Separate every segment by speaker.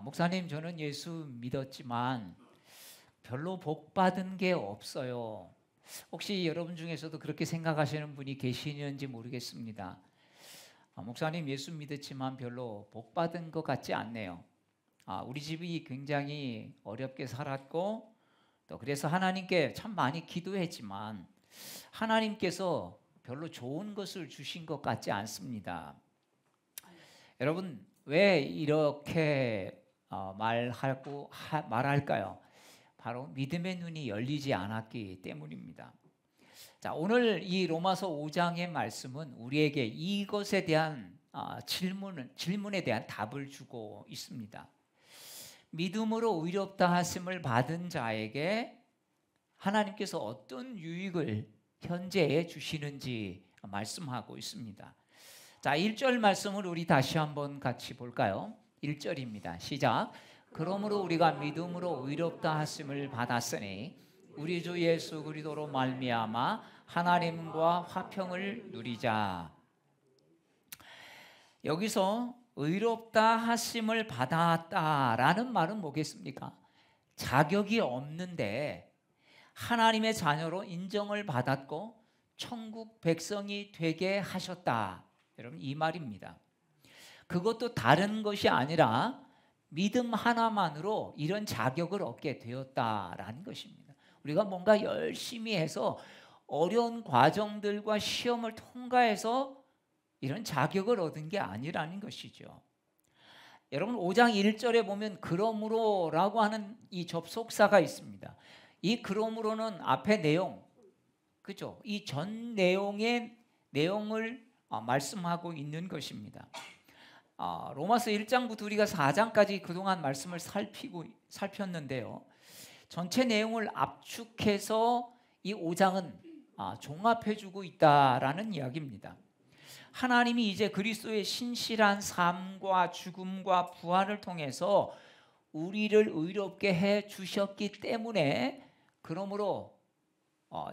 Speaker 1: 목사님, 저는 예수 믿었지만 별로 복 받은 게 없어요. 혹시 여러분 중에서도 그렇게 생각하시는 분이 계시는지 모르겠습니다. 목사님, 예수 믿었지만 별로 복 받은 것 같지 않네요. 우리 집이 굉장히 어렵게 살았고, 또 그래서 하나님께 참 많이 기도했지만 하나님께서 별로 좋은 것을 주신 것 같지 않습니다. 여러분, 왜 이렇게 말할까요? 바로 믿음의 눈이 열리지 않았기 때문입니다. 자, 오늘 이 로마서 5장의 말씀은 우리에게 이것에 대한 질문에 대한 답을 주고 있습니다. 믿음으로 의롭다 하심을 받은 자에게 하나님께서 어떤 유익을 현재에 주시는지 말씀하고 있습니다. 자, 1절 말씀을 우리 다시 한번 같이 볼까요? 1절입니다. 시작. 그러므로 우리가 믿음으로 의롭다 하심을 받았으니 우리 주 예수 그리스도로 말미암아 하나님과 화평을 누리자. 여기서 의롭다 하심을 받았다라는 말은 뭐겠습니까? 자격이 없는데 하나님의 자녀로 인정을 받았고 천국 백성이 되게 하셨다. 여러분, 이 말입니다. 그것도 다른 것이 아니라 믿음 하나만으로 이런 자격을 얻게 되었다라는 것입니다. 우리가 뭔가 열심히 해서 어려운 과정들과 시험을 통과해서 이런 자격을 얻은 게 아니라는 것이죠. 여러분, 5장 1절에 보면 그러므로라고 하는 이 접속사가 있습니다. 이 그러므로는 앞에 내용, 그죠? 이 전 내용의 내용을 말씀하고 있는 것입니다. 로마서 1장부터 우리가 4장까지 그동안 말씀을 살폈는데요. 전체 내용을 압축해서 이 5장은 종합해주고 있다라는 이야기입니다. 하나님이 이제 그리스도의 신실한 삶과 죽음과 부활을 통해서 우리를 의롭게 해 주셨기 때문에 그러므로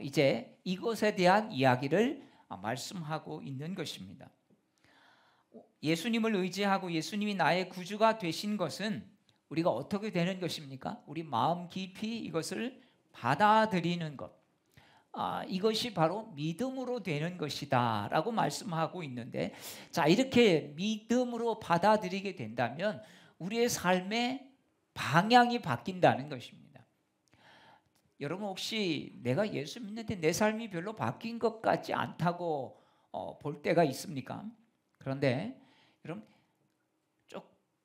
Speaker 1: 이제 이것에 대한 이야기를 말씀하고 있는 것입니다. 예수님을 의지하고 예수님이 나의 구주가 되신 것은 우리가 어떻게 되는 것입니까? 우리 마음 깊이 이것을 받아들이는 것. 이것이 바로 믿음으로 되는 것이다 라고 말씀하고 있는데, 자, 이렇게 믿음으로 받아들이게 된다면 우리의 삶의 방향이 바뀐다는 것입니다. 여러분, 혹시 내가 예수 믿는데 내 삶이 별로 바뀐 것 같지 않다고 볼 때가 있습니까? 그런데 여러분,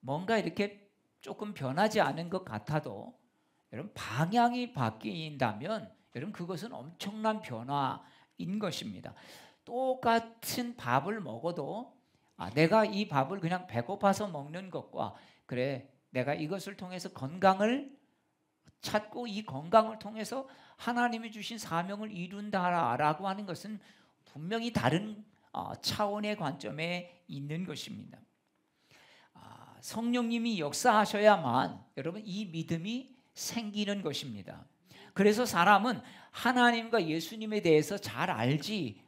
Speaker 1: 뭔가 이렇게 조금 변하지 않은 것 같아도 여러분, 방향이 바뀐다면 여러분, 그것은 엄청난 변화인 것입니다. 똑같은 밥을 먹어도 내가 이 밥을 그냥 배고파서 먹는 것과, 그래, 내가 이것을 통해서 건강을 찾고 이 건강을 통해서 하나님이 주신 사명을 이룬다라고 하는 것은 분명히 다른 차원의 관점에 있는 것입니다. 성령님이 역사하셔야만 여러분, 이 믿음이 생기는 것입니다. 그래서 사람은 하나님과 예수님에 대해서 잘 알지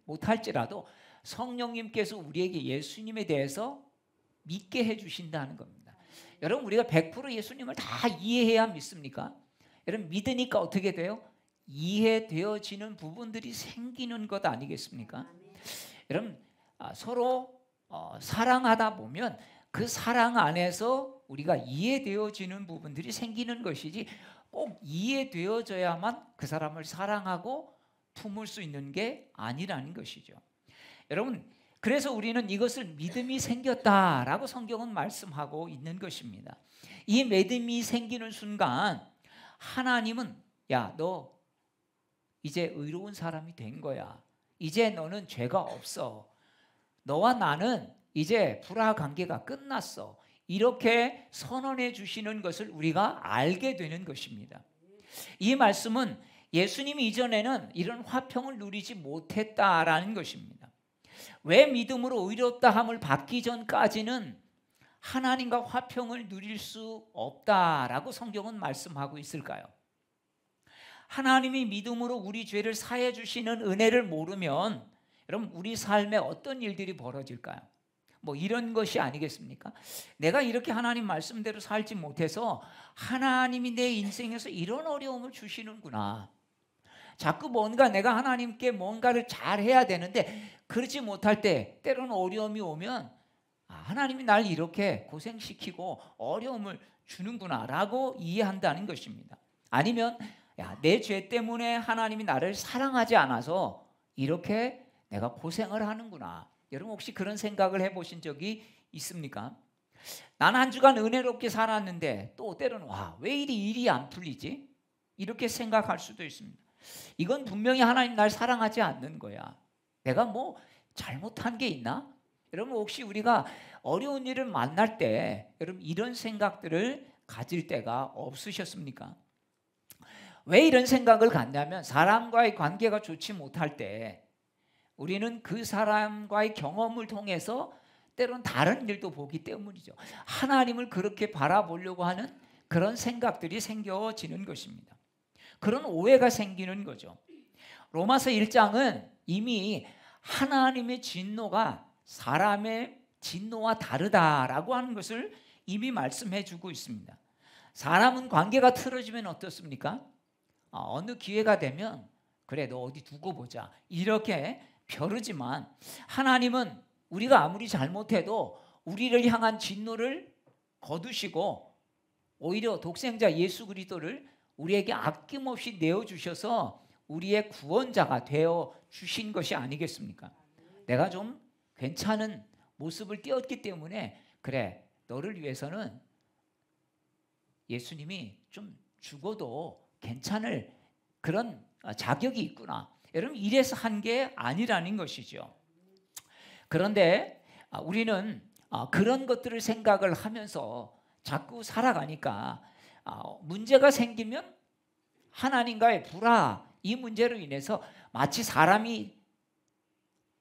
Speaker 1: 못할지라도 성령님께서 우리에게 예수님에 대해서 믿게 해주신다는 겁니다. 여러분, 우리가 100% 예수님을 다 이해해야 믿습니까? 여러분, 믿으니까 어떻게 돼요? 이해되어지는 부분들이 생기는 것 아니겠습니까? 여러분, 서로 사랑하다 보면 그 사랑 안에서 우리가 이해되어지는 부분들이 생기는 것이지, 꼭 이해되어져야만 그 사람을 사랑하고 품을 수 있는 게 아니라는 것이죠. 여러분, 그래서 우리는 이것을 믿음이 생겼다라고 성경은 말씀하고 있는 것입니다. 이 믿음이 생기는 순간 하나님은, 야, 너 이제 의로운 사람이 된 거야. 이제 너는 죄가 없어. 너와 나는 이제 불화 관계가 끝났어. 이렇게 선언해 주시는 것을 우리가 알게 되는 것입니다. 이 말씀은 예수님이 이전에는 이런 화평을 누리지 못했다라는 것입니다. 왜 믿음으로 의롭다 함을 받기 전까지는 하나님과 화평을 누릴 수 없다라고 성경은 말씀하고 있을까요? 하나님이 믿음으로 우리 죄를 사해 주시는 은혜를 모르면 여러분, 우리 삶에 어떤 일들이 벌어질까요? 뭐 이런 것이 아니겠습니까? 내가 이렇게 하나님 말씀대로 살지 못해서 하나님이 내 인생에서 이런 어려움을 주시는구나. 자꾸 뭔가 내가 하나님께 뭔가를 잘해야 되는데 그러지 못할 때 때로는 어려움이 오면 하나님이 날 이렇게 고생시키고 어려움을 주는구나라고 이해한다는 것입니다. 아니면 내 죄 때문에 하나님이 나를 사랑하지 않아서 이렇게 내가 고생을 하는구나. 여러분 혹시 그런 생각을 해보신 적이 있습니까? 난 한 주간 은혜롭게 살았는데 또 때로는 왜 이리 일이 안 풀리지? 이렇게 생각할 수도 있습니다. 이건 분명히 하나님 날 사랑하지 않는 거야. 내가 뭐 잘못한 게 있나? 여러분 혹시 우리가 어려운 일을 만날 때 여러분 이런 생각들을 가질 때가 없으셨습니까? 왜 이런 생각을 갖냐면 사람과의 관계가 좋지 못할 때 우리는 그 사람과의 경험을 통해서 때론 다른 일도 보기 때문이죠. 하나님을 그렇게 바라보려고 하는 그런 생각들이 생겨지는 것입니다. 그런 오해가 생기는 거죠. 로마서 1장은 이미 하나님의 진노가 사람의 진노와 다르다라고 하는 것을 이미 말씀해 주고 있습니다. 사람은 관계가 틀어지면 어떻습니까? 어느 기회가 되면 그래 너 어디 두고 보자 이렇게 벼르지만 하나님은 우리가 아무리 잘못해도 우리를 향한 진노를 거두시고 오히려 독생자 예수 그리스도를 우리에게 아낌없이 내어주셔서 우리의 구원자가 되어 주신 것이 아니겠습니까? 내가 좀 괜찮은 모습을 띄었기 때문에 그래 너를 위해서는 예수님이 좀 죽어도 괜찮을 그런 자격이 있구나. 여러분 이래서 한 게 아니라는 것이죠. 그런데 우리는 그런 것들을 생각을 하면서 자꾸 살아가니까 문제가 생기면 하나님과의 불화 이 문제로 인해서 마치 사람이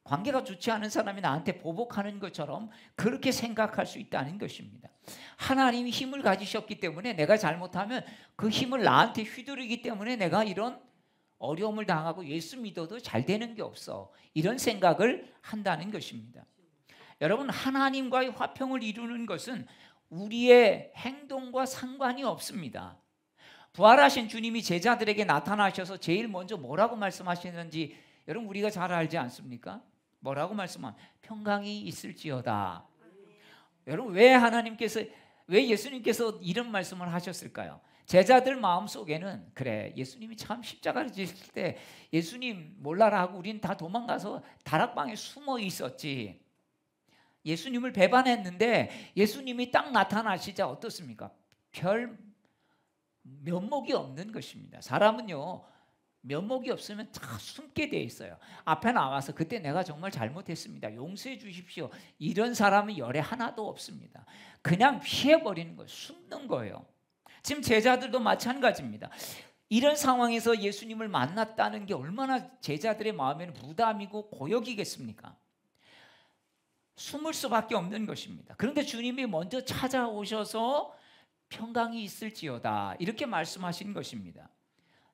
Speaker 1: 관계가 좋지 않은 사람이 나한테 보복하는 것처럼 그렇게 생각할 수 있다는 것입니다. 하나님이 힘을 가지셨기 때문에 내가 잘못하면 그 힘을 나한테 휘두르기 때문에 내가 이런 어려움을 당하고 예수 믿어도 잘 되는 게 없어. 이런 생각을 한다는 것입니다. 여러분 하나님과의 화평을 이루는 것은 우리의 행동과 상관이 없습니다. 부활하신 주님이 제자들에게 나타나셔서 제일 먼저 뭐라고 말씀하시는지 여러분 우리가 잘 알지 않습니까? 뭐라고 말씀하면 평강이 있을지어다. 여러분 왜 예수님께서 이런 말씀을 하셨을까요? 제자들 마음속에는 그래 예수님이 참 십자가를 지실 때 예수님 몰라라 하고 우린 다 도망가서 다락방에 숨어 있었지. 예수님을 배반했는데 예수님이 딱 나타나시자 어떻습니까? 별 면목이 없는 것입니다. 사람은요 면목이 없으면 다 숨게 돼 있어요. 앞에 나와서 그때 내가 정말 잘못했습니다. 용서해 주십시오. 이런 사람은 열에 하나도 없습니다. 그냥 피해버리는 거예요. 숨는 거예요. 지금 제자들도 마찬가지입니다. 이런 상황에서 예수님을 만났다는 게 얼마나 제자들의 마음에는 부담이고 고역이겠습니까? 숨을 수밖에 없는 것입니다. 그런데 주님이 먼저 찾아오셔서 평강이 있을지어다 이렇게 말씀하신 것입니다.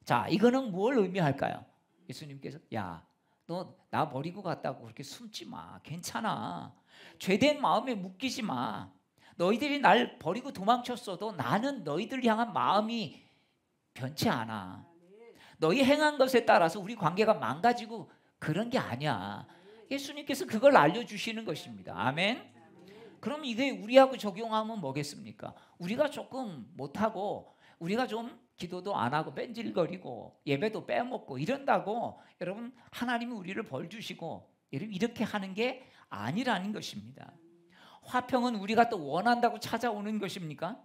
Speaker 1: 자, 이거는 뭘 의미할까요? 예수님께서 야, 너 나 버리고 갔다고 그렇게 숨지 마. 괜찮아. 죄된 마음에 묶이지 마. 너희들이 날 버리고 도망쳤어도 나는 너희들 향한 마음이 변치 않아. 너희 행한 것에 따라서 우리 관계가 망가지고 그런 게 아니야. 예수님께서 그걸 알려주시는 것입니다. 아멘. 그럼 이게 우리하고 적용하면 뭐겠습니까? 우리가 조금 못하고 우리가 좀 기도도 안 하고 뺀질거리고 예배도 빼먹고 이런다고 여러분 하나님이 우리를 벌 주시고 이렇게 하는 게 아니라는 것입니다. 화평은 우리가 또 원한다고 찾아오는 것입니까?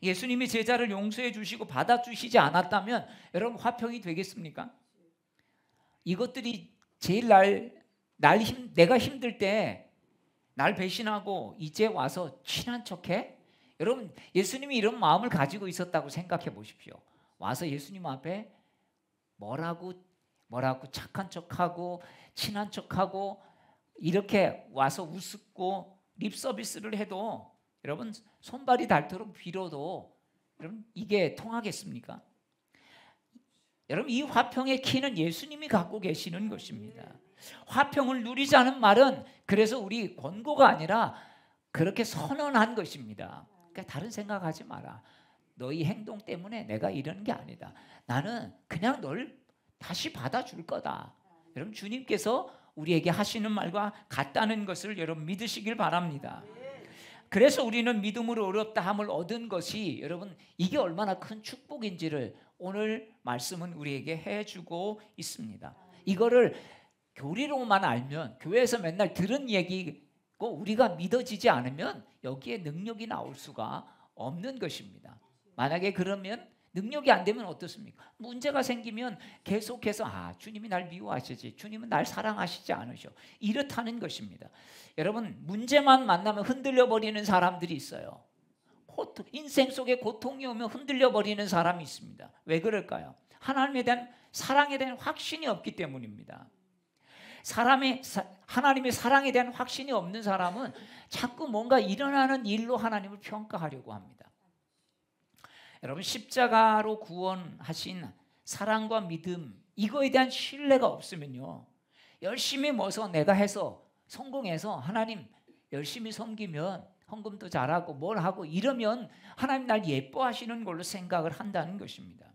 Speaker 1: 예수님이 제자를 용서해 주시고 받아주시지 않았다면 여러분 화평이 되겠습니까? 이것들이 제일 내가 힘들 때 날 배신하고 이제 와서 친한 척해? 여러분 예수님이 이런 마음을 가지고 있었다고 생각해 보십시오. 와서 예수님 앞에 뭐라고 착한 척하고 친한 척하고 이렇게 와서 우습고 립 서비스를 해도 여러분 손발이 닳도록 빌어도 여러분 이게 통하겠습니까? 여러분 이 화평의 키는 예수님이 갖고 계시는 것입니다. 화평을 누리자는 말은 그래서 우리 권고가 아니라 그렇게 선언한 것입니다. 그러니까 다른 생각하지 마라. 너희 행동 때문에 내가 이러는 게 아니다. 나는 그냥 널 다시 받아줄 거다. 여러분 주님께서 우리에게 하시는 말과 같다는 것을 여러분 믿으시길 바랍니다. 그래서 우리는 믿음으로 어렵다 함을 얻은 것이 여러분 이게 얼마나 큰 축복인지를 오늘 말씀은 우리에게 해주고 있습니다. 이거를 교리로만 알면 교회에서 맨날 들은 얘기고 우리가 믿어지지 않으면 여기에 능력이 나올 수가 없는 것입니다. 만약에 그러면 능력이 안 되면 어떻습니까? 문제가 생기면 계속해서 주님이 날 미워하시지, 주님은 날 사랑하시지 않으셔, 이렇다는 것입니다. 여러분 문제만 만나면 흔들려 버리는 사람들이 있어요. 인생 속에 고통이 오면 흔들려 버리는 사람이 있습니다. 왜 그럴까요? 하나님에 대한 사랑에 대한 확신이 없기 때문입니다. 하나님의 사랑에 대한 확신이 없는 사람은 자꾸 뭔가 일어나는 일로 하나님을 평가하려고 합니다. 여러분 십자가로 구원하신 사랑과 믿음 이거에 대한 신뢰가 없으면요 열심히 뭐서 내가 해서 성공해서 하나님 열심히 섬기면 헌금도 잘하고 뭘 하고 이러면 하나님 날 예뻐하시는 걸로 생각을 한다는 것입니다.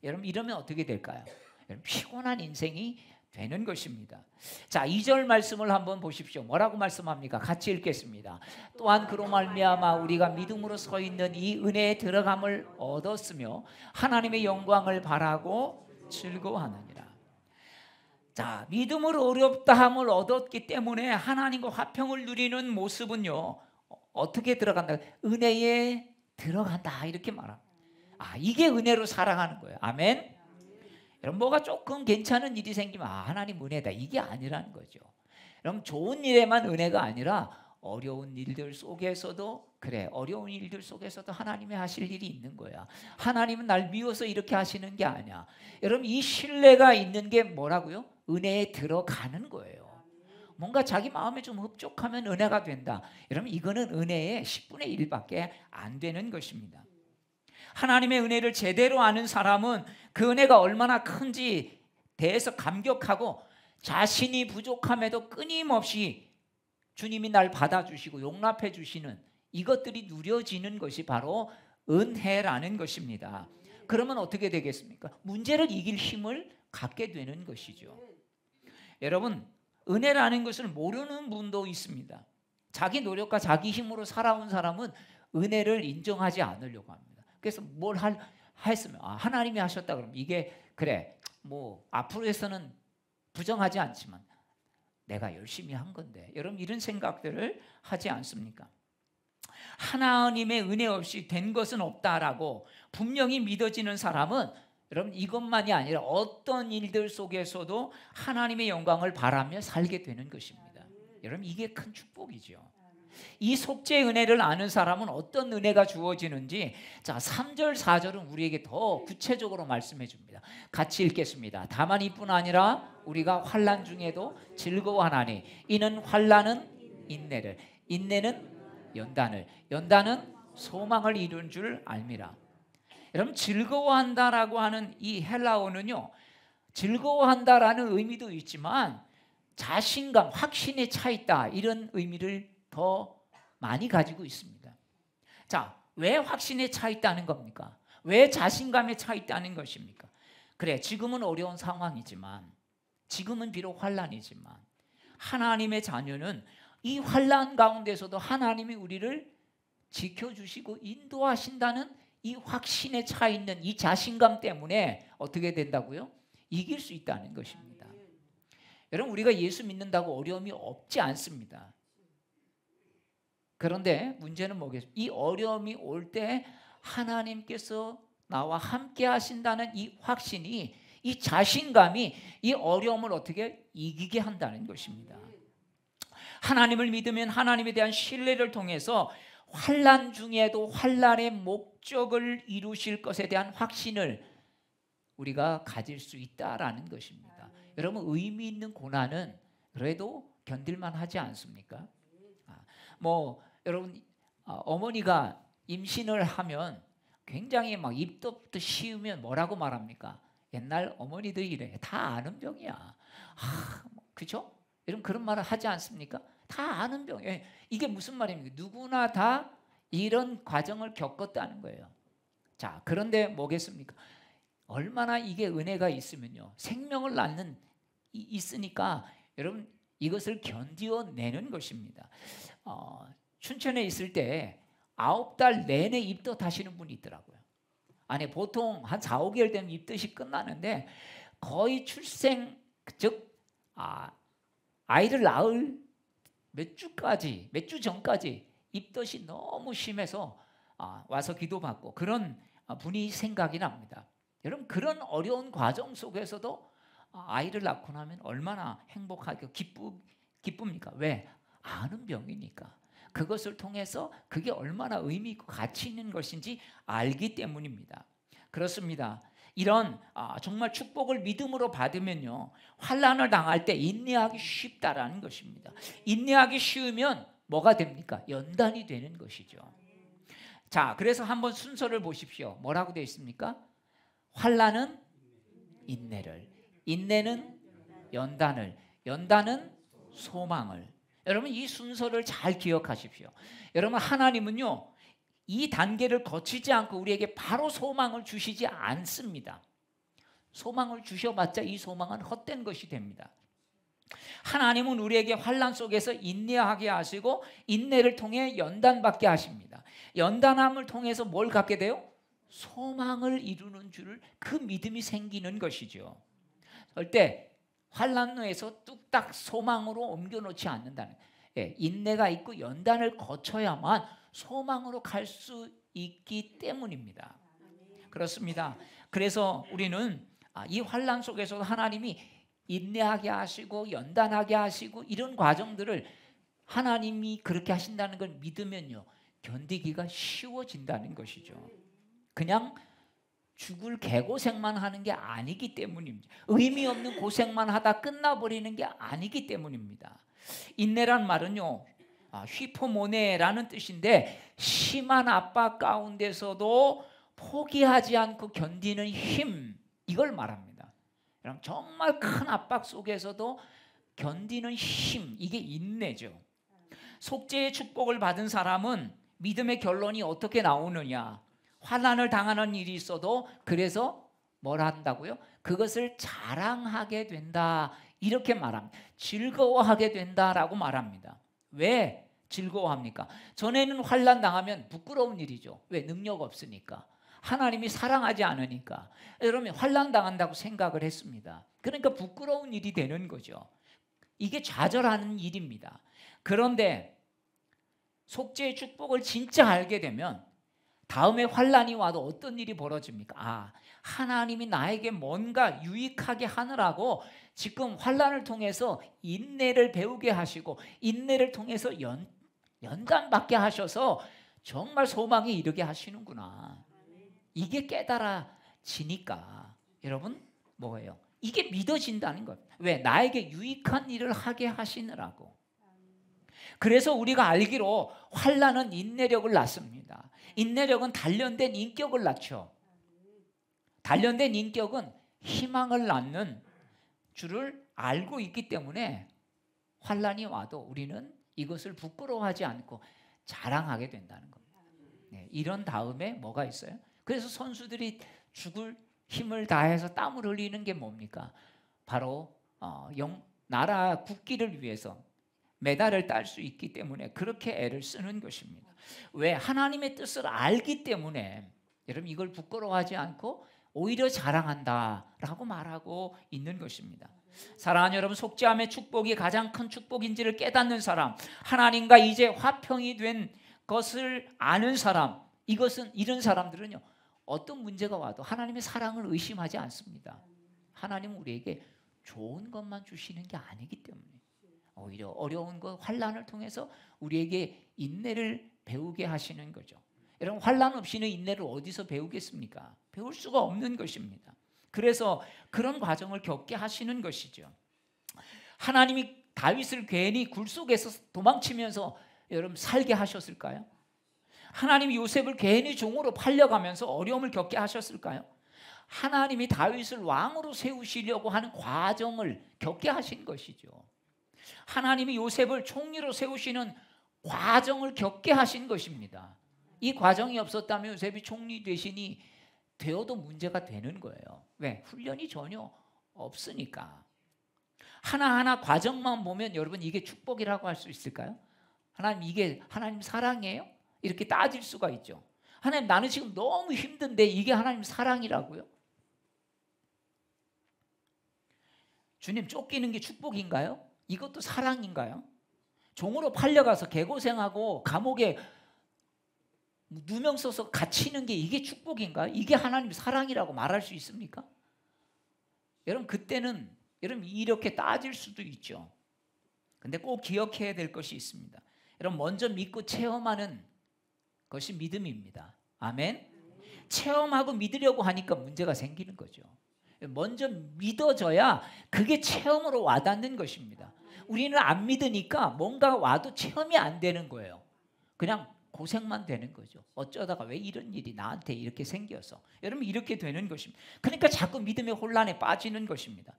Speaker 1: 여러분 이러면 어떻게 될까요? 여러분 피곤한 인생이 되는 것입니다. 자, 2절 말씀을 한번 보십시오. 뭐라고 말씀합니까? 같이 읽겠습니다. 또한 그로 말미암아 우리가 믿음으로 서 있는 이 은혜에 들어감을 얻었으며 하나님의 영광을 바라고 즐거워하느니라. 자, 믿음으로 어렵다함을 얻었기 때문에 하나님과 화평을 누리는 모습은요 어떻게 들어간다? 은혜에 들어간다 이렇게 말합니다. 이게 은혜로 살아가는 거예요. 아멘. 여러분 뭐가 조금 괜찮은 일이 생기면 하나님 은혜다 이게 아니라는 거죠. 여러분 좋은 일에만 은혜가 아니라 어려운 일들 속에서도 어려운 일들 속에서도 하나님이 하실 일이 있는 거야. 하나님은 날 미워서 이렇게 하시는 게 아니야. 여러분 이 신뢰가 있는 게 뭐라고요? 은혜에 들어가는 거예요. 뭔가 자기 마음에 좀 흡족하면 은혜가 된다. 여러분 이거는 은혜의 10분의 1밖에 안 되는 것입니다. 하나님의 은혜를 제대로 아는 사람은 그 은혜가 얼마나 큰지 대해서 감격하고 자신이 부족함에도 끊임없이 주님이 날 받아주시고 용납해 주시는 이것들이 누려지는 것이 바로 은혜라는 것입니다. 그러면 어떻게 되겠습니까? 문제를 이길 힘을 갖게 되는 것이죠. 여러분 은혜라는 것을 모르는 분도 있습니다. 자기 노력과 자기 힘으로 살아온 사람은 은혜를 인정하지 않으려고 합니다. 그래서 뭘 했으면 하나님이 하셨다 그러면 이게 뭐 앞으로에서는 부정하지 않지만 내가 열심히 한 건데 여러분 이런 생각들을 하지 않습니까? 하나님의 은혜 없이 된 것은 없다라고 분명히 믿어지는 사람은 여러분 이것만이 아니라 어떤 일들 속에서도 하나님의 영광을 바라며 살게 되는 것입니다. 여러분 이게 큰 축복이죠. 이 속죄의 은혜를 아는 사람은 어떤 은혜가 주어지는지 3절 4절은 우리에게 더 구체적으로 말씀해 줍니다. 같이 읽겠습니다. 다만 이뿐 아니라 우리가 환난 중에도 즐거워하나니 이는 환난은 인내를 인내는 연단을 연단은 소망을 이룬 줄 알미라. 여러분 즐거워한다라고 하는 이 헬라어는요 즐거워한다라는 의미도 있지만 자신감, 확신에 차 있다 이런 의미를 더 많이 가지고 있습니다. 자, 왜 확신에 차 있다는 겁니까? 왜 자신감에 차 있다는 것입니까? 지금은 어려운 상황이지만 지금은 비록 환난이지만 하나님의 자녀는 이 환난 가운데서도 하나님이 우리를 지켜주시고 인도하신다는 이 확신에 차 있는 이 자신감 때문에 어떻게 된다고요? 이길 수 있다는 것입니다. 여러분 우리가 예수 믿는다고 어려움이 없지 않습니다. 그런데 문제는 뭐겠어요? 이 어려움이 올 때 하나님께서 나와 함께 하신다는 이 확신이 이 자신감이 이 어려움을 어떻게 이기게 한다는 것입니다. 하나님을 믿으면 하나님에 대한 신뢰를 통해서 환난 중에도 환난의 목적을 이루실 것에 대한 확신을 우리가 가질 수 있다라는 것입니다. 여러분 의미 있는 고난은 그래도 견딜만 하지 않습니까? 여러분 어머니가 임신을 하면 굉장히 막 입덧부터 씌우면 뭐라고 말합니까? 옛날 어머니들이 이래. 다 아는 병이야. 그죠? 여러분 그런 말을 하지 않습니까? 다 아는 병이에요. 이게 무슨 말입니까? 누구나 다 이런 과정을 겪었다는 거예요. 자, 그런데 뭐겠습니까? 얼마나 이게 은혜가 있으면요. 생명을 낳는 있으니까 여러분 이것을 견디어내는 것입니다. 춘천에 있을 때 9달 내내 입덧 하시는 분이 있더라고요. 아니 보통 한 4, 5개월 되면 입덧이 끝나는데 거의 출생 즉 아이를 낳을 몇 주 전까지 입덧이 너무 심해서 와서 기도받고 그런 분이 생각이 납니다. 여러분 그런 어려운 과정 속에서도 아이를 낳고 나면 얼마나 행복하고 기쁩니까? 왜? 아는 병이니까. 그것을 통해서 그게 얼마나 의미 있고 가치 있는 것인지 알기 때문입니다. 그렇습니다. 이런 정말 축복을 믿음으로 받으면요, 환난을 당할 때 인내하기 쉽다라는 것입니다. 인내하기 쉬우면 뭐가 됩니까? 연단이 되는 것이죠. 자, 그래서 한번 순서를 보십시오. 뭐라고 되어 있습니까? 환난은 인내를, 인내는 연단을, 연단은 소망을. 여러분 이 순서를 잘 기억하십시오. 여러분 하나님은요, 이 단계를 거치지 않고 우리에게 바로 소망을 주시지 않습니다. 소망을 주셔봤자 이 소망은 헛된 것이 됩니다. 하나님은 우리에게 환난 속에서 인내하게 하시고 인내를 통해 연단받게 하십니다. 연단함을 통해서 뭘 갖게 돼요? 소망을 이루는 줄 그 믿음이 생기는 것이죠. 절대 환난에서 뚝딱 소망으로 옮겨놓지 않는다는, 인내가 있고 연단을 거쳐야만 소망으로 갈 수 있기 때문입니다. 그렇습니다. 그래서 우리는 이 환난 속에서 하나님이 인내하게 하시고 연단하게 하시고 이런 과정들을 하나님이 그렇게 하신다는 걸 믿으면요, 견디기가 쉬워진다는 것이죠. 그냥 죽을 개고생만 하는 게 아니기 때문입니다. 의미 없는 고생만 하다 끝나버리는 게 아니기 때문입니다. 인내란 말은요, 휘포모네라는 뜻인데 심한 압박 가운데서도 포기하지 않고 견디는 힘, 이걸 말합니다. 정말 큰 압박 속에서도 견디는 힘, 이게 인내죠. 속죄의 축복을 받은 사람은 믿음의 결론이 어떻게 나오느냐? 환난을 당하는 일이 있어도 그래서 뭘 한다고요? 그것을 자랑하게 된다, 이렇게 말합니다. 즐거워하게 된다라고 말합니다. 왜 즐거워합니까? 전에는 환난 당하면 부끄러운 일이죠. 왜? 능력 없으니까, 하나님이 사랑하지 않으니까. 여러분 환난 당한다고 생각을 했습니다. 그러니까 부끄러운 일이 되는 거죠. 이게 좌절하는 일입니다. 그런데 속죄의 축복을 진짜 알게 되면 다음에 환난이 와도 어떤 일이 벌어집니까? 하나님이 나에게 뭔가 유익하게 하느라고 지금 환난을 통해서 인내를 배우게 하시고 인내를 통해서 연단받게 하셔서 정말 소망에 이르게 하시는구나. 이게 깨달아지니까 여러분 뭐예요? 이게 믿어진다는 것. 왜? 나에게 유익한 일을 하게 하시느라고. 그래서 우리가 알기로 환난은 인내력을 낳습니다. 인내력은 단련된 인격을 낳죠. 단련된 인격은 희망을 낳는 줄을 알고 있기 때문에 환난이 와도 우리는 이것을 부끄러워하지 않고 자랑하게 된다는 겁니다. 이런 다음에 뭐가 있어요? 그래서 선수들이 죽을 힘을 다해서 땀을 흘리는 게 뭡니까? 바로 나라 국기를 위해서 메달을 딸 수 있기 때문에 그렇게 애를 쓰는 것입니다. 왜? 하나님의 뜻을 알기 때문에 여러분 이걸 부끄러워하지 않고 오히려 자랑한다라고 말하고 있는 것입니다. 사랑하는 여러분, 속죄함의 축복이 가장 큰 축복인지를 깨닫는 사람, 하나님과 이제 화평이 된 것을 아는 사람, 이런 사람들은요, 어떤 문제가 와도 하나님의 사랑을 의심하지 않습니다. 하나님은 우리에게 좋은 것만 주시는 게 아니기 때문에 오히려 어려운 것, 환난을 통해서 우리에게 인내를 배우게 하시는 거죠. 여러분 환난 없이는 인내를 어디서 배우겠습니까? 배울 수가 없는 것입니다. 그래서 그런 과정을 겪게 하시는 것이죠. 하나님이 다윗을 괜히 굴 속에서 도망치면서 여러분 살게 하셨을까요? 하나님이 요셉을 괜히 종으로 팔려가면서 어려움을 겪게 하셨을까요? 하나님이 다윗을 왕으로 세우시려고 하는 과정을 겪게 하신 것이죠. 하나님이 요셉을 총리로 세우시는 과정을 겪게 하신 것입니다. 이 과정이 없었다면 요셉이 총리 되어도 문제가 되는 거예요. 왜? 훈련이 전혀 없으니까. 하나하나 과정만 보면 여러분 이게 축복이라고 할 수 있을까요? 하나님, 이게 하나님 사랑이에요? 이렇게 따질 수가 있죠. 하나님, 나는 지금 너무 힘든데 이게 하나님 사랑이라고요? 주님, 쫓기는 게 축복인가요? 이것도 사랑인가요? 종으로 팔려가서 개고생하고 감옥에 누명 써서 갇히는 게 이게 축복인가요? 이게 하나님 사랑이라고 말할 수 있습니까? 여러분, 그때는 여러분 이렇게 따질 수도 있죠. 근데 꼭 기억해야 될 것이 있습니다. 여러분, 먼저 믿고 체험하는 것이 믿음입니다. 아멘. 체험하고 믿으려고 하니까 문제가 생기는 거죠. 먼저 믿어져야 그게 체험으로 와닿는 것입니다. 우리는 안 믿으니까 뭔가 와도 체험이 안 되는 거예요. 그냥 고생만 되는 거죠. 어쩌다가 왜 이런 일이 나한테 이렇게 생겨서. 여러분, 이렇게 되는 것입니다. 그러니까 자꾸 믿음의 혼란에 빠지는 것입니다.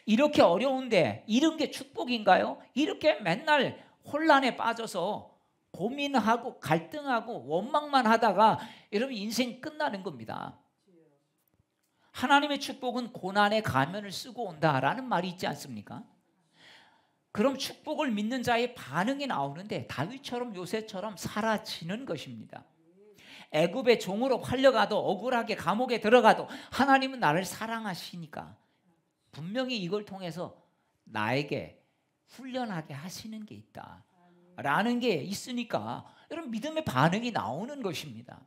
Speaker 1: 이렇게 어려운데 이런 게 축복인가요? 이렇게 맨날 혼란에 빠져서 고민하고 갈등하고 원망만 하다가 여러분 인생 끝나는 겁니다. 하나님의 축복은 고난의 가면을 쓰고 온다라는 말이 있지 않습니까? 그럼 축복을 믿는 자의 반응이 나오는데 다윗처럼 요셉처럼 사라지는 것입니다. 애굽의 종으로 팔려가도 억울하게 감옥에 들어가도 하나님은 나를 사랑하시니까 분명히 이걸 통해서 나에게 훈련하게 하시는 게 있다 라는 게 있으니까 여러분 믿음의 반응이 나오는 것입니다.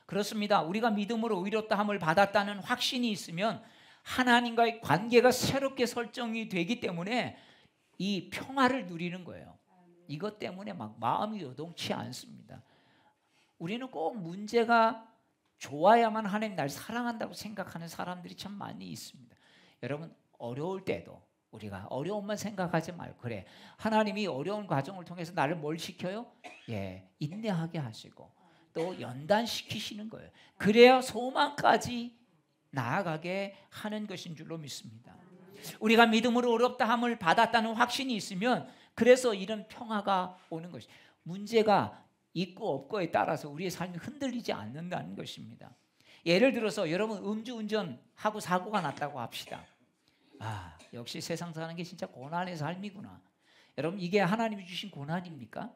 Speaker 1: 그렇습니다. 우리가 믿음으로 의롭다함을 받았다는 확신이 있으면 하나님과의 관계가 새롭게 설정이 되기 때문에 이 평화를 누리는 거예요. 이것 때문에 막 마음이 요동치 않습니다. 우리는 꼭 문제가 좋아야만 하나님 날 사랑한다고 생각하는 사람들이 참 많이 있습니다. 여러분, 어려울 때도 우리가 어려움만 생각하지 말고, 그래, 하나님이 어려운 과정을 통해서 나를 뭘 시켜요? 인내하게 하시고 또 연단시키시는 거예요. 그래야 소망까지 나아가게 하는 것인 줄로 믿습니다. 우리가 믿음으로 의롭다함을 받았다는 확신이 있으면 그래서 이런 평화가 오는 것이, 문제가 있고 없고에 따라서 우리의 삶이 흔들리지 않는다는 것입니다. 예를 들어서 여러분 음주운전하고 사고가 났다고 합시다. 역시 세상 사는 게 진짜 고난의 삶이구나. 여러분, 이게 하나님이 주신 고난입니까?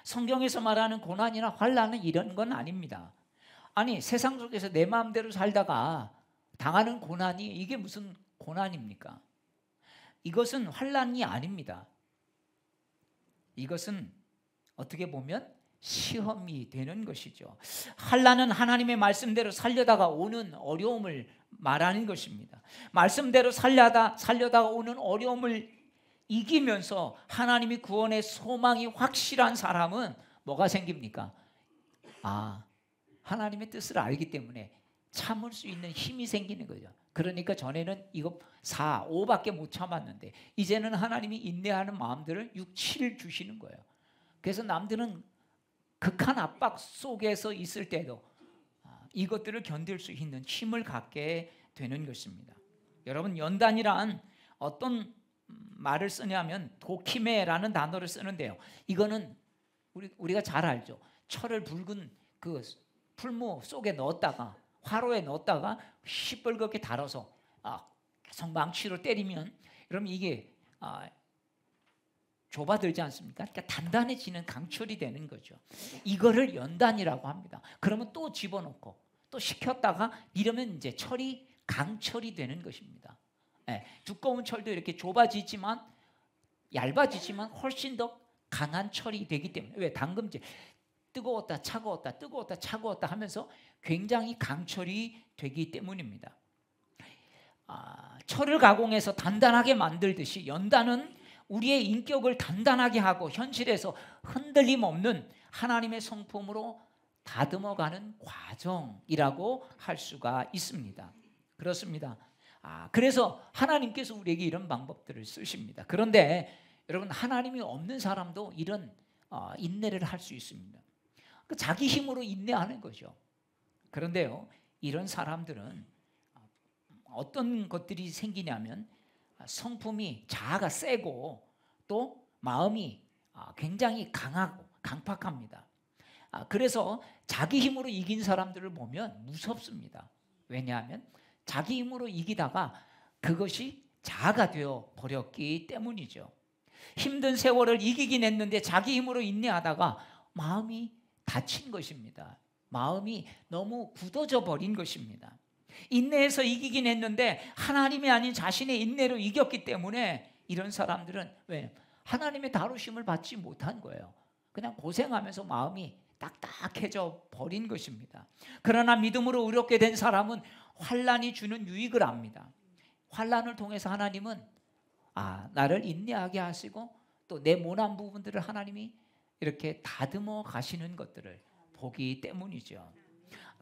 Speaker 1: 성경에서 말하는 고난이나 환난은 이런 건 아닙니다. 아니, 세상 속에서 내 마음대로 살다가 당하는 고난이 이게 무슨 고난입니까? 이것은 환난이 아닙니다. 이것은 어떻게 보면 시험이 되는 것이죠. 환난은 하나님의 말씀대로 살려다가 오는 어려움을 말하는 것입니다. 말씀대로 살려다가 오는 어려움을 이기면서 하나님이 구원의 소망이 확실한 사람은 뭐가 생깁니까? 하나님의 뜻을 알기 때문에 참을 수 있는 힘이 생기는 거죠. 그러니까 전에는 이거 4, 5밖에 못 참았는데 이제는 하나님이 인내하는 마음들을 6, 7 주시는 거예요. 그래서 남들은 극한 압박 속에서 있을 때도 이것들을 견딜 수 있는 힘을 갖게 되는 것입니다. 여러분, 연단이란 어떤 말을 쓰냐면 도키메라는 단어를 쓰는데요. 이거는 우리가 잘 알죠. 철을 붉은 그 풀무 속에 넣었다가 화로에 넣었다가 시뻘겋게 달아서 계속 망치로 때리면 여러분 이게 좁아들지 않습니까? 그러니까 단단해지는 강철이 되는 거죠. 이거를 연단이라고 합니다. 그러면 또 집어넣고 또 식혔다가 이러면 이제 철이 강철이 되는 것입니다. 두꺼운 철도 이렇게 좁아지지만 얇아지지만 훨씬 더 강한 철이 되기 때문에, 왜? 담금질 뜨거웠다 차가웠다 뜨거웠다 차가웠다 하면서 굉장히 강철이 되기 때문입니다. 철을 가공해서 단단하게 만들듯이 연단은 우리의 인격을 단단하게 하고 현실에서 흔들림 없는 하나님의 성품으로 다듬어가는 과정이라고 할 수가 있습니다. 그렇습니다. 그래서 하나님께서 우리에게 이런 방법들을 쓰십니다. 그런데 여러분, 하나님이 없는 사람도 이런 인내를 할 수 있습니다. 자기 힘으로 인내하는 거죠. 그런데요, 이런 사람들은 어떤 것들이 생기냐면 성품이 자아가 세고 또 마음이 굉장히 강하고 강팍합니다. 그래서 자기 힘으로 이긴 사람들을 보면 무섭습니다. 왜냐하면 자기 힘으로 이기다가 그것이 자아가 되어 버렸기 때문이죠. 힘든 세월을 이기긴 했는데 자기 힘으로 인내하다가 마음이 다친 것입니다. 마음이 너무 굳어져 버린 것입니다. 인내해서 이기긴 했는데 하나님이 아닌 자신의 인내로 이겼기 때문에 이런 사람들은 왜? 하나님의 다루심을 받지 못한 거예요. 그냥 고생하면서 마음이 딱딱해져 버린 것입니다. 그러나 믿음으로 의롭게 된 사람은 환난이 주는 유익을 압니다. 환난을 통해서 하나님은 나를 인내하게 하시고 또 내 모난 부분들을 하나님이 이렇게 다듬어 가시는 것들을 보기 때문이죠.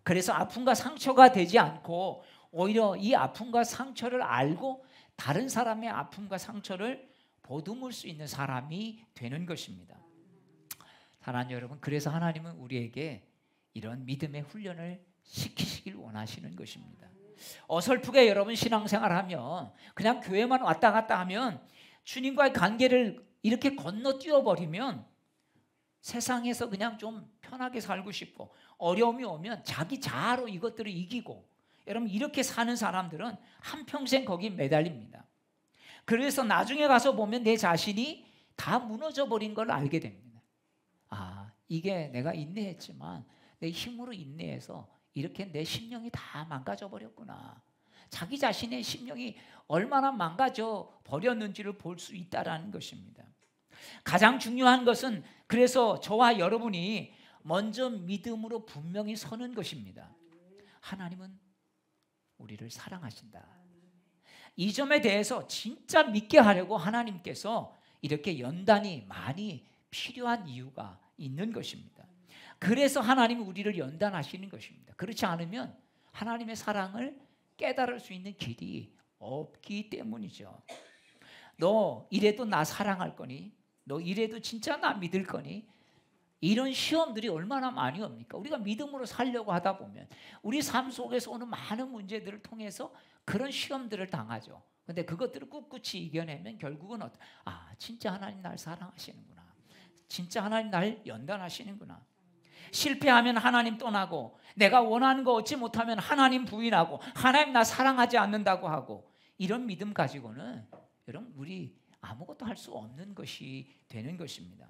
Speaker 1: 그래서 아픔과 상처가 되지 않고 오히려 이 아픔과 상처를 알고 다른 사람의 아픔과 상처를 보듬을 수 있는 사람이 되는 것입니다. 사랑하는 여러분, 그래서 하나님은 우리에게 이런 믿음의 훈련을 시키시길 원하시는 것입니다. 어설프게 여러분 신앙생활하면 그냥 교회만 왔다 갔다 하면 주님과의 관계를 이렇게 건너뛰어 버리면 세상에서 그냥 좀 편하게 살고 싶고 어려움이 오면 자기 자아로 이것들을 이기고 여러분 이렇게 사는 사람들은 한평생 거기 매달립니다. 그래서 나중에 가서 보면 내 자신이 다 무너져 버린 걸 알게 됩니다. 이게 내가 인내했지만 내 힘으로 인내해서 이렇게 내 심령이 다 망가져 버렸구나. 자기 자신의 심령이 얼마나 망가져 버렸는지를 볼 수 있다라는 것입니다. 가장 중요한 것은 그래서 저와 여러분이 먼저 믿음으로 분명히 서는 것입니다. 하나님은 우리를 사랑하신다. 이 점에 대해서 진짜 믿게 하려고 하나님께서 이렇게 연단이 많이 필요한 이유가 있는 것입니다. 그래서 하나님이 우리를 연단하시는 것입니다. 그렇지 않으면 하나님의 사랑을 깨달을 수 있는 길이 없기 때문이죠. 너 이래도 나 사랑할 거니? 너 이래도 진짜 나 믿을 거니? 이런 시험들이 얼마나 많이 옵니까? 우리가 믿음으로 살려고 하다 보면 우리 삶 속에서 오는 많은 문제들을 통해서 그런 시험들을 당하죠. 근데 그것들을 꿋꿋이 이겨내면 결국은 진짜 하나님 날 사랑하시는구나. 진짜 하나님 날 연단하시는구나. 실패하면 하나님 떠나고 내가 원하는 거 얻지 못하면 하나님 부인하고 하나님 나 사랑하지 않는다고 하고 이런 믿음 가지고는 여러분 우리 아무것도 할 수 없는 것이 되는 것입니다.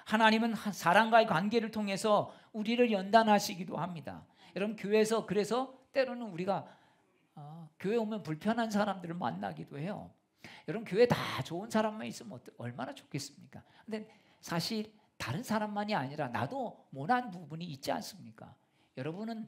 Speaker 1: 하나님은 사람과의 관계를 통해서 우리를 연단하시기도 합니다. 여러분 교회에서 그래서 때로는 우리가 교회 오면 불편한 사람들을 만나기도 해요. 여러분 교회 다 좋은 사람만 있으면 얼마나 좋겠습니까? 근데 사실 다른 사람만이 아니라 나도 모난 부분이 있지 않습니까? 여러분은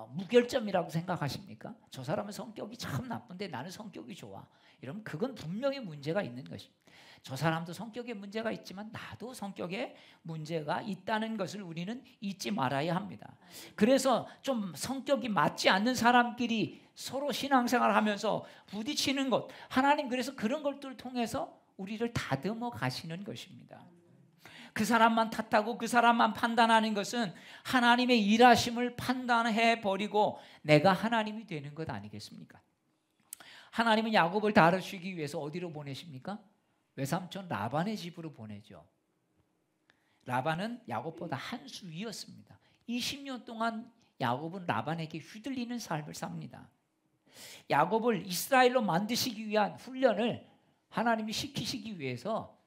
Speaker 1: 무결점이라고 생각하십니까? 저 사람은 성격이 참 나쁜데 나는 성격이 좋아. 여러분 그건 분명히 문제가 있는 것입니다. 저 사람도 성격에 문제가 있지만 나도 성격에 문제가 있다는 것을 우리는 잊지 말아야 합니다. 그래서 좀 성격이 맞지 않는 사람끼리 서로 신앙생활을 하면서 부딪히는 것, 하나님 그래서 그런 것들을 통해서 우리를 다듬어 가시는 것입니다. 그 사람만 탓하고 그 사람만 판단하는 것은 하나님의 일하심을 판단해 버리고 내가 하나님이 되는 것 아니겠습니까? 하나님은 야곱을 다루시기 위해서 어디로 보내십니까? 외삼촌 라반의 집으로 보내죠. 라반은 야곱보다 한 수 위였습니다. 20년 동안 야곱은 라반에게 휘둘리는 삶을 삽니다. 야곱을 이스라엘로 만드시기 위한 훈련을 하나님이 시키시기 위해서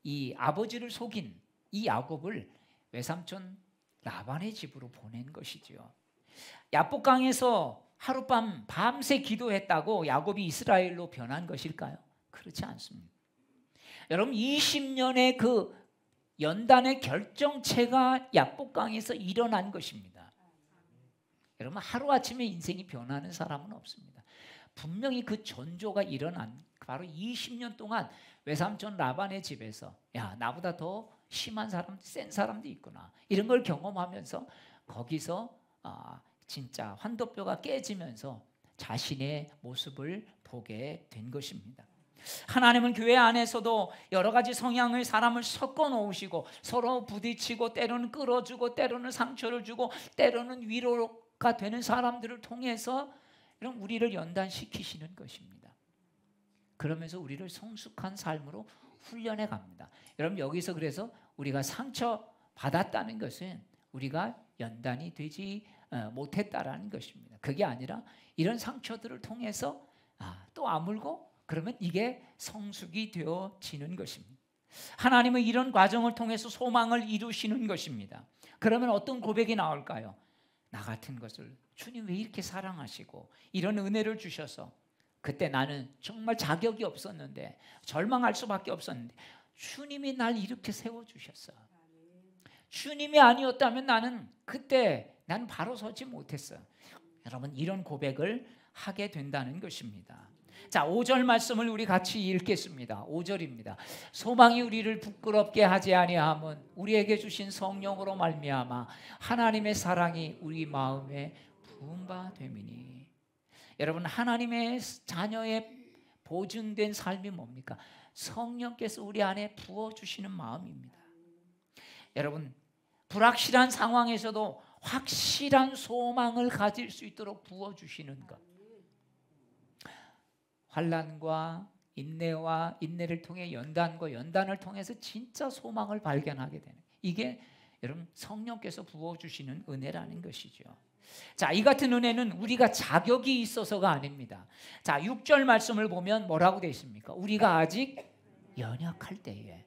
Speaker 1: 이 아버지를 속인 이 야곱을 외삼촌 라반의 집으로 보낸 것이죠. 야복강에서 하룻밤 밤새 기도했다고 야곱이 이스라엘로 변한 것일까요? 그렇지 않습니다. 여러분 20년의 그 연단의 결정체가 야복강에서 일어난 것입니다. 여러분 하루아침에 인생이 변하는 사람은 없습니다. 분명히 그 전조가 일어난 바로 20년 동안 외삼촌 라반의 집에서 나보다 더 심한 사람, 센 사람도 있구나 이런 걸 경험하면서 거기서 진짜 환도뼈가 깨지면서 자신의 모습을 보게 된 것입니다. 하나님은 교회 안에서도 여러 가지 성향의 사람을 섞어 놓으시고 서로 부딪히고 때로는 끌어주고 때로는 상처를 주고 때로는 위로로 자녀가 되는 사람들을 통해서 이런 우리를 연단시키시는 것입니다. 그러면서 우리를 성숙한 삶으로 훈련해 갑니다. 여러분 여기서 그래서 우리가 상처 받았다는 것은 우리가 연단이 되지 못했다라는 것입니다. 그게 아니라 이런 상처들을 통해서 또 아물고 그러면 이게 성숙이 되어지는 것입니다. 하나님은 이런 과정을 통해서 소망을 이루시는 것입니다. 그러면 어떤 고백이 나올까요? 나 같은 것을 주님 왜 이렇게 사랑하시고 이런 은혜를 주셔서 그때 나는 정말 자격이 없었는데 절망할 수밖에 없었는데 주님이 날 이렇게 세워주셨어. 주님이 아니었다면 나는 바로 서지 못했어. 여러분 이런 고백을 하게 된다는 것입니다. 자, 5절 말씀을 우리 같이 읽겠습니다. 5절입니다. 소망이 우리를 부끄럽게 하지 아니함은 우리에게 주신 성령으로 말미암아 하나님의 사랑이 우리 마음에 부은 바 됨이니. 여러분 하나님의 자녀의 보증된 삶이 뭡니까? 성령께서 우리 안에 부어주시는 마음입니다. 여러분 불확실한 상황에서도 확실한 소망을 가질 수 있도록 부어주시는 것. 환난과 인내와 인내를 통해 연단과 연단을 통해서 진짜 소망을 발견하게 되는, 이게 여러분 성령께서 부어주시는 은혜라는 것이죠. 자, 이 같은 은혜는 우리가 자격이 있어서가 아닙니다. 자, 6절 말씀을 보면 뭐라고 되어 있습니까? 우리가 아직 연약할 때에,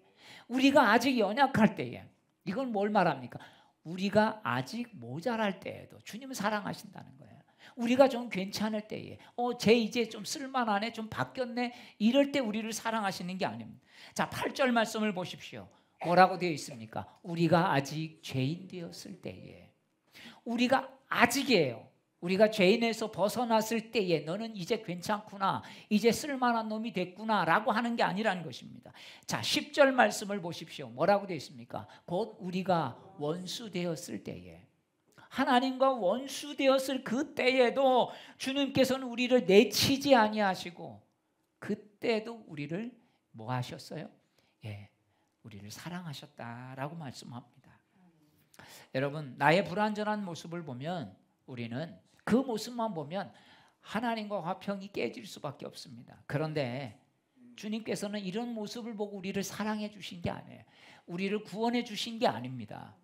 Speaker 1: 이건 뭘 말합니까? 우리가 아직 모자랄 때에도 주님은 사랑하신다는 거예요. 우리가 좀 괜찮을 때에 쟤 이제 좀 쓸만하네, 좀 바뀌었네, 이럴 때 우리를 사랑하시는 게 아닙니다. 자, 8절 말씀을 보십시오. 뭐라고 되어 있습니까? 우리가 아직 죄인 되었을 때에, 우리가 아직이에요. 우리가 죄인에서 벗어났을 때에 너는 이제 괜찮구나, 이제 쓸만한 놈이 됐구나 라고 하는 게 아니라는 것입니다. 자, 10절 말씀을 보십시오. 뭐라고 되어 있습니까? 곧 우리가 원수 되었을 때에, 하나님과 원수 되었을 그때에도 주님께서는 우리를 내치지 아니하시고 그때도 우리를 뭐 하셨어요? 우리를 사랑하셨다라고 말씀합니다. 여러분 나의 불완전한 모습을 보면, 우리는 그 모습만 보면 하나님과 화평이 깨질 수밖에 없습니다. 그런데 주님께서는 이런 모습을 보고 우리를 사랑해 주신 게 아니에요. 우리를 구원해 주신 게 아닙니다.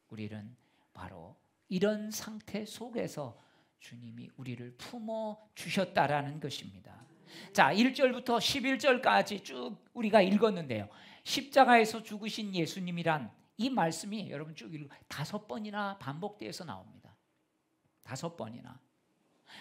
Speaker 1: 우리는 바로 이런 상태 속에서 주님이 우리를 품어 주셨다라는 것입니다. 자, 1절부터 11절까지 쭉 우리가 읽었는데요. 십자가에서 죽으신 예수님이란 이 말씀이 여러분 쭉 5번이나 반복되어서 나옵니다. 5번이나.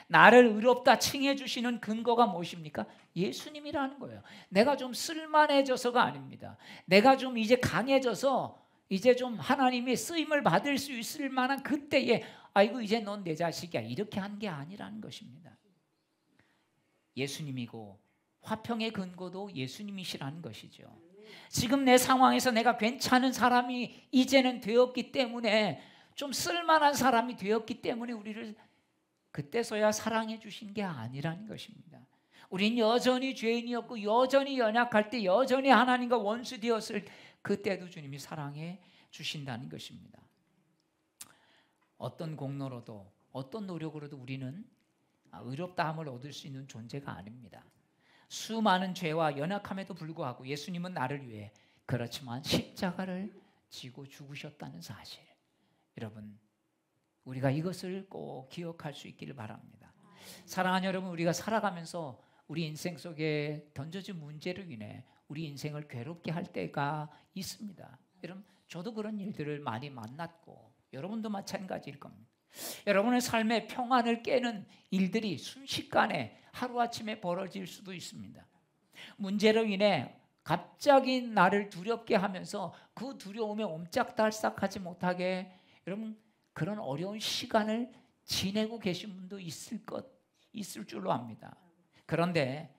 Speaker 1: 나를 의롭다 칭해 주시는 근거가 무엇입니까? 예수님이라는 거예요. 내가 좀 쓸만해져서가 아닙니다. 내가 좀 이제 강해져서 이제 좀 하나님의 쓰임을 받을 수 있을 만한 그때에 아이고 이제 넌 내 자식이야, 이렇게 한 게 아니라는 것입니다. 예수님이고 화평의 근거도 예수님이시라는 것이죠. 지금 내 상황에서 내가 괜찮은 사람이 이제는 되었기 때문에, 좀 쓸만한 사람이 되었기 때문에 우리를 그때서야 사랑해 주신 게 아니라는 것입니다. 우린 여전히 죄인이었고 여전히 연약할 때, 여전히 하나님과 원수 되었을 그때도 주님이 사랑해 주신다는 것입니다. 어떤 공로로도 어떤 노력으로도 우리는 의롭다함을 얻을 수 있는 존재가 아닙니다. 수많은 죄와 연약함에도 불구하고 예수님은 나를 위해 그렇지만 십자가를 지고 죽으셨다는 사실, 여러분 우리가 이것을 꼭 기억할 수 있기를 바랍니다. 사랑하는 여러분, 우리가 살아가면서 우리 인생 속에 던져진 문제로 인해 우리 인생을 괴롭게 할 때가 있습니다. 여러분 저도 그런 일들을 많이 만났고 여러분도 마찬가지일 겁니다. 여러분의 삶의 평안을 깨는 일들이 순식간에 하루아침에 벌어질 수도 있습니다. 문제로 인해 갑자기 나를 두렵게 하면서 그 두려움에 옴짝달싹하지 못하게, 여러분 그런 어려운 시간을 지내고 계신 분도 있을 줄로 압니다. 그런데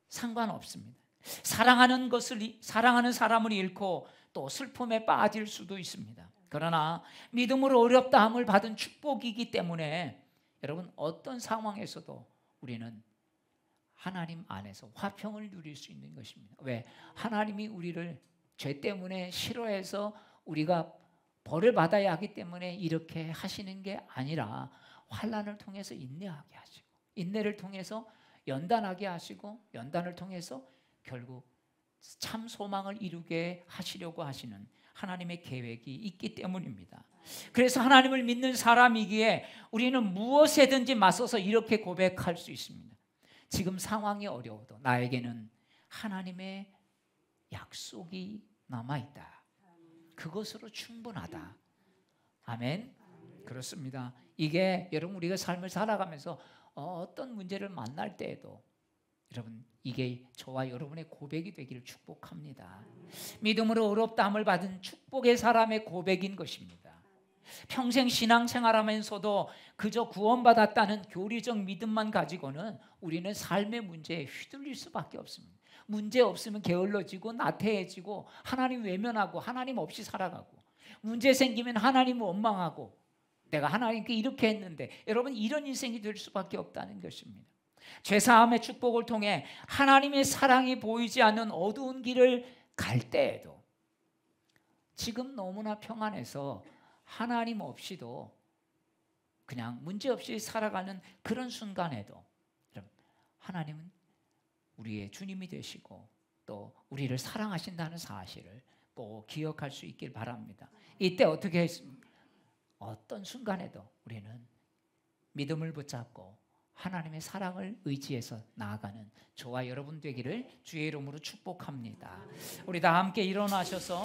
Speaker 1: 상관없습니다. 사랑하는 사람을 잃고 또 슬픔에 빠질 수도 있습니다. 그러나 믿음으로 어렵다함을 받은 축복이기 때문에 여러분 어떤 상황에서도 우리는 하나님 안에서 화평을 누릴 수 있는 것입니다. 왜? 하나님이 우리를 죄 때문에 싫어해서 우리가 벌을 받아야 하기 때문에 이렇게 하시는 게 아니라 환난을 통해서 인내하게 하시고, 인내를 통해서 연단하게 하시고, 연단을 통해서 결국 참 소망을 이루게 하시려고 하시는 하나님의 계획이 있기 때문입니다. 그래서 하나님을 믿는 사람이기에 우리는 무엇에든지 맞서서 이렇게 고백할 수 있습니다. 지금 상황이 어려워도 나에게는 하나님의 약속이 남아있다. 그것으로 충분하다. 아멘. 그렇습니다. 이게 여러분 우리가 삶을 살아가면서 어떤 문제를 만날 때에도 여러분 이게 저와 여러분의 고백이 되기를 축복합니다. 믿음으로 의롭다함을 받은 축복의 사람의 고백인 것입니다. 평생 신앙생활하면서도 그저 구원받았다는 교리적 믿음만 가지고는 우리는 삶의 문제에 휘둘릴 수밖에 없습니다. 문제 없으면 게을러지고 나태해지고 하나님 외면하고 하나님 없이 살아가고, 문제 생기면 하나님 원망하고 내가 하나님께 이렇게 했는데, 여러분 이런 인생이 될 수밖에 없다는 것입니다. 죄사함의 축복을 통해 하나님의 사랑이 보이지 않는 어두운 길을 갈 때에도, 지금 너무나 평안해서 하나님 없이도 그냥 문제없이 살아가는 그런 순간에도 하나님은 우리의 주님이 되시고 또 우리를 사랑하신다는 사실을 꼭 기억할 수 있길 바랍니다. 이때 어떻게 했습니까? 어떤 순간에도 우리는 믿음을 붙잡고 하나님의 사랑을 의지해서 나아가는 저와 여러분 되기를 주의 이름으로 축복합니다. 우리 다 함께 일어나셔서